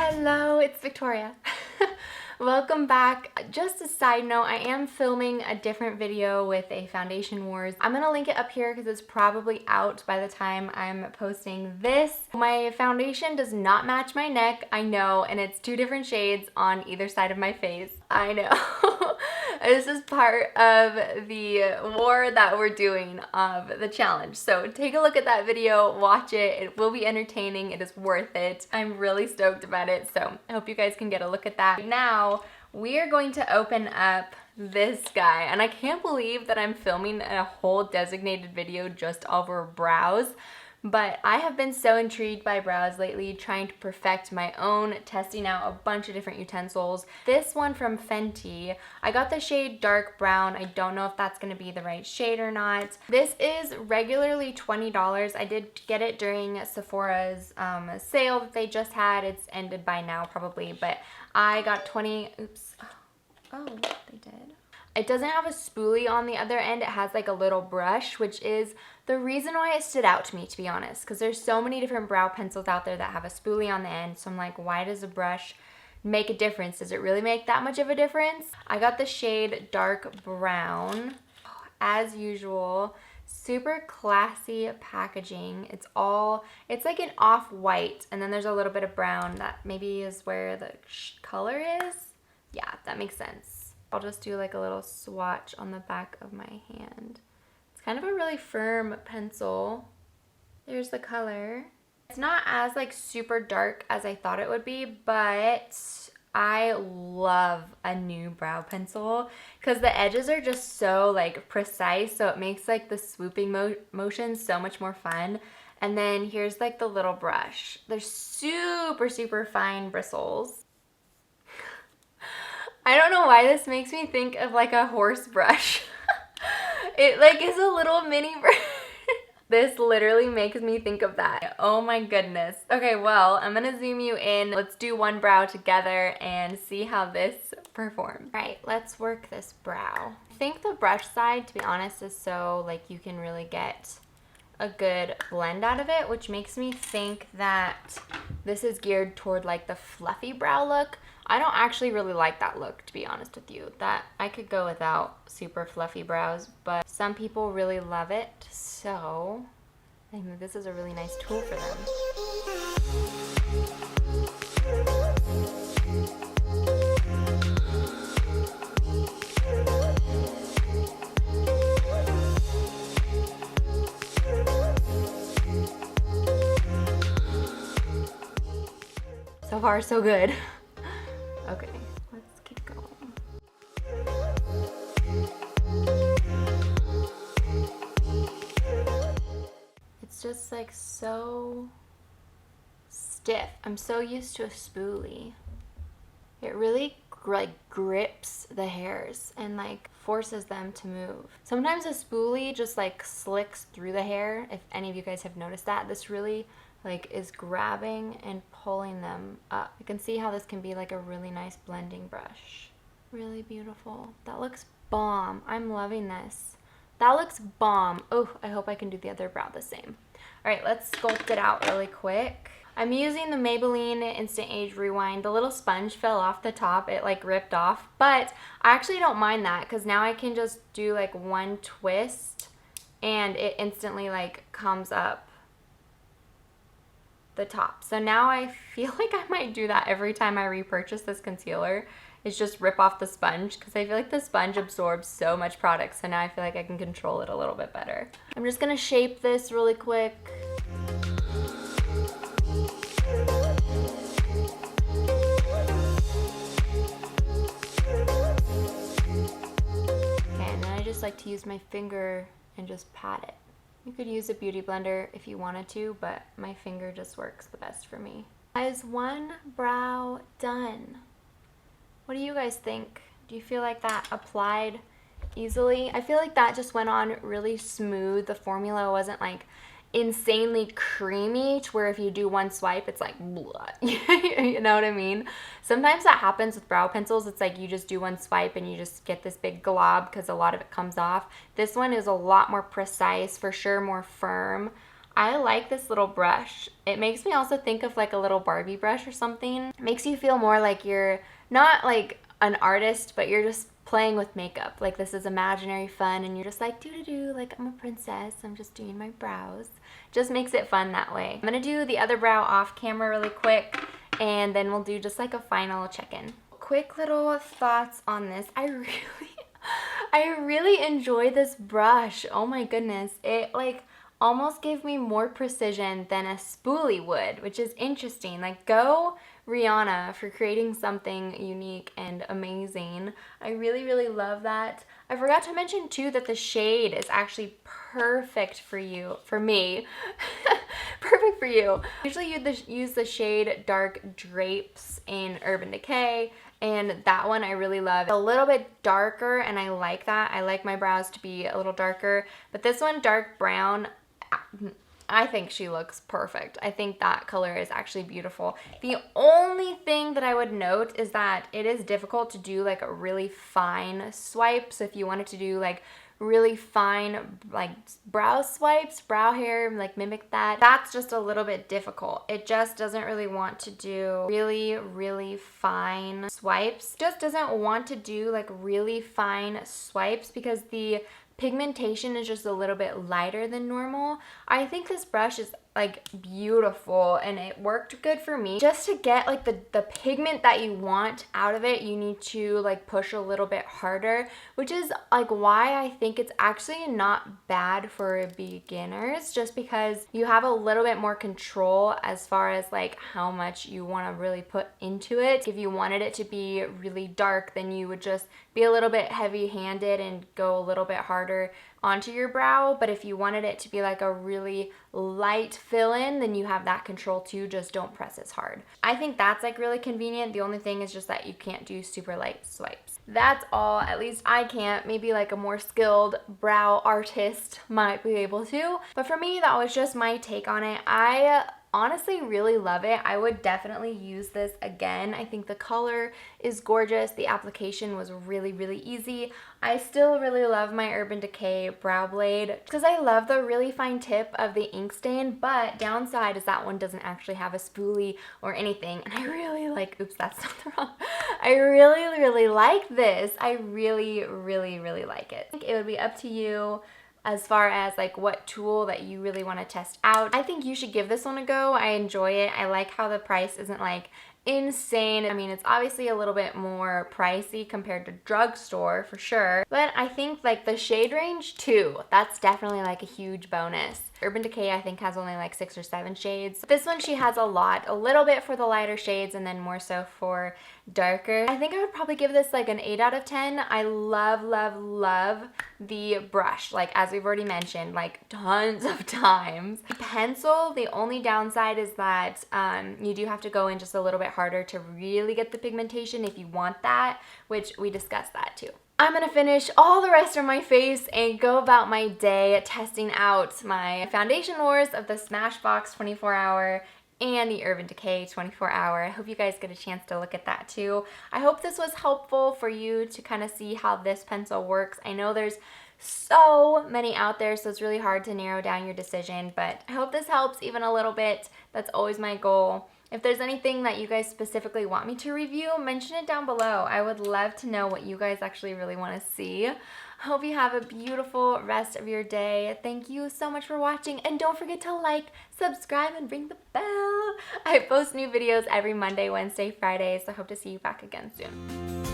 Hello, it's Victoria. Welcome back. Just a side note, I am filming a different video with a foundation wars. I'm gonna link it up here because it's probably out by the time I'm posting this. My foundation does not match my neck, I know, and it's two different shades on either side of my face. I know. This is part of the war that we're doing of the challenge. So take a look at that video, watch it. It will be entertaining. It is worth it. I'm really stoked about it. So I hope you guys can get a look at that. Now we are going to open up this guy, and I can't believe that I'm filming a whole designated video just over brows. But I have been so intrigued by brows lately, trying to perfect my own, testing out a bunch of different utensils. This one from Fenty, I got the shade dark brown. I don't know if that's gonna be the right shade or not. This is regularly $20. I did get it during Sephora's sale that they just had. It's ended by now probably, but I got 20, oops. Oh, they did. It doesn't have a spoolie on the other end. It has like a little brush, which is the reason why it stood out to me, to be honest, because there's so many different brow pencils out there that have a spoolie on the end. So I'm like, why does a brush make a difference? Does it really make that much of a difference? I got the shade dark brown, as usual. Super classy packaging. It's like an off-white, and then there's a little bit of brown that maybe is where the color is. Yeah, that makes sense. I'll just do like a little swatch on the back of my hand. It's kind of a really firm pencil. There's the color. It's not as like super dark as I thought it would be, but I love a new brow pencil because the edges are just so like precise, so it makes like the swooping motion so much more fun. And then here's like the little brush. They're super fine bristles. I don't know why this makes me think of like a horse brush. It like is a little mini brush. This literally makes me think of that. Oh my goodness. Okay, well, I'm gonna zoom you in. Let's do one brow together and see how this performs. All right, let's work this brow. I think the brush side, to be honest, is so like you can really get a good blend out of it, which makes me think that this is geared toward like the fluffy brow look. I don't actually really like that look, to be honest with you. That I could go without super fluffy brows, but some people really love it, so I think this is a really nice tool for them. So far, so good. Okay, let's keep going. It's just like so stiff. I'm so used to a spoolie. It really like grips the hairs and like forces them to move. Sometimes a spoolie just like slicks through the hair. If any of you guys have noticed that, this really like is grabbing and pulling them up. You can see how this can be like a really nice blending brush. Really beautiful. That looks bomb. I'm loving this. That looks bomb. Oh, I hope I can do the other brow the same. All right, let's sculpt it out really quick. I'm using the Maybelline Instant Age Rewind. The little sponge fell off the top. It like ripped off, but I actually don't mind that because now I can just do like one twist and it instantly like comes up the top. So now I feel like I might do that every time I repurchase this concealer, is just rip off the sponge, because I feel like the sponge absorbs so much product, so now I feel like I can control it a little bit better. I'm just gonna shape this really quick. Okay, and then I just like to use my finger and just pat it. You could use a beauty blender if you wanted to, but my finger just works the best for me. Is one brow done? What do you guys think? Do you feel like that applied easily? I feel like that just went on really smooth. The formula wasn't like insanely creamy to where if you do one swipe, it's like blah. You know what I mean? Sometimes that happens with brow pencils. It's like you just do one swipe and you just get this big glob because a lot of it comes off. This one is a lot more precise, for sure more firm. I like this little brush. It makes me also think of like a little Barbie brush or something. It makes you feel more like you're not like an artist, but you're just playing with makeup. Like this is imaginary fun and you're just like do like I'm a princess. I'm just doing my brows. Just makes it fun that way. I'm gonna do the other brow off camera really quick and then we'll do just like a final check-in. Quick little thoughts on this. I really enjoy this brush. Oh my goodness. It like almost gave me more precision than a spoolie would, which is interesting. Like, go Rihanna for creating something unique and amazing. I really love that. I forgot to mention too that the shade is actually perfect for you, for me. Perfect for you. I usually use the shade Dark Drapes in Urban Decay, and that one I really love. A little bit darker, and I like that. I like my brows to be a little darker, but this one, Dark Brown, I think she looks perfect. I think that color is actually beautiful. The only thing that I would note is that it is difficult to do like a really fine swipe. So if you wanted to do like really fine like brow swipes, brow hair, like mimic that, that's just a little bit difficult. It just doesn't really want to do really fine swipes. Just doesn't want to do like really fine swipes because the pigmentation is just a little bit lighter than normal. I think this brush is like beautiful and it worked good for me. Just to get like the pigment that you want out of it, you need to like push a little bit harder, which is like why I think it's actually not bad for beginners, just because you have a little bit more control as far as like how much you want to really put into it. If you wanted it to be really dark, then you would just be a little bit heavy-handed and go a little bit harder onto your brow. But if you wanted it to be like a really light fill-in, then you have that control too, just don't press as hard. I think that's like really convenient. The only thing is just that you can't do super light swipes. That's all, at least I can't. Maybe like a more skilled brow artist might be able to, but for me that was just my take on it. I honestly really love it. I would definitely use this again. I think the color is gorgeous. The application was really easy. I still really love my Urban Decay brow blade because I love the really fine tip of the ink stain, but downside is that one doesn't actually have a spoolie or anything, and I really like, oops, that's not the wrong. I really like this. I really like it. I think it would be up to you as far as like what tool that you really want to test out. I think you should give this one a go. I enjoy it. I like how the price isn't like insane. I mean, it's obviously a little bit more pricey compared to drugstore for sure, but I think like the shade range too, that's definitely like a huge bonus. Urban Decay I think has only like 6 or 7 shades. This one she has a lot, a little bit for the lighter shades and then more so for darker. I think I would probably give this like an 8 out of 10. I love the brush, like as we've already mentioned like tons of times. The pencil, the only downside is that you do have to go in just a little bit harder to really get the pigmentation if you want that, which we discussed that too. I'm gonna finish all the rest of my face and go about my day testing out my foundation wars of the Smashbox 24-hour and the Urban Decay 24-hour. I hope you guys get a chance to look at that too. I hope this was helpful for you to kind of see how this pencil works. I know there's so many out there, so it's really hard to narrow down your decision, but I hope this helps even a little bit. That's always my goal. If there's anything that you guys specifically want me to review, mention it down below. I would love to know what you guys actually really want to see. Hope you have a beautiful rest of your day. Thank you so much for watching, and don't forget to like, subscribe, and ring the bell. I post new videos every Monday, Wednesday, Friday, so I hope to see you back again soon.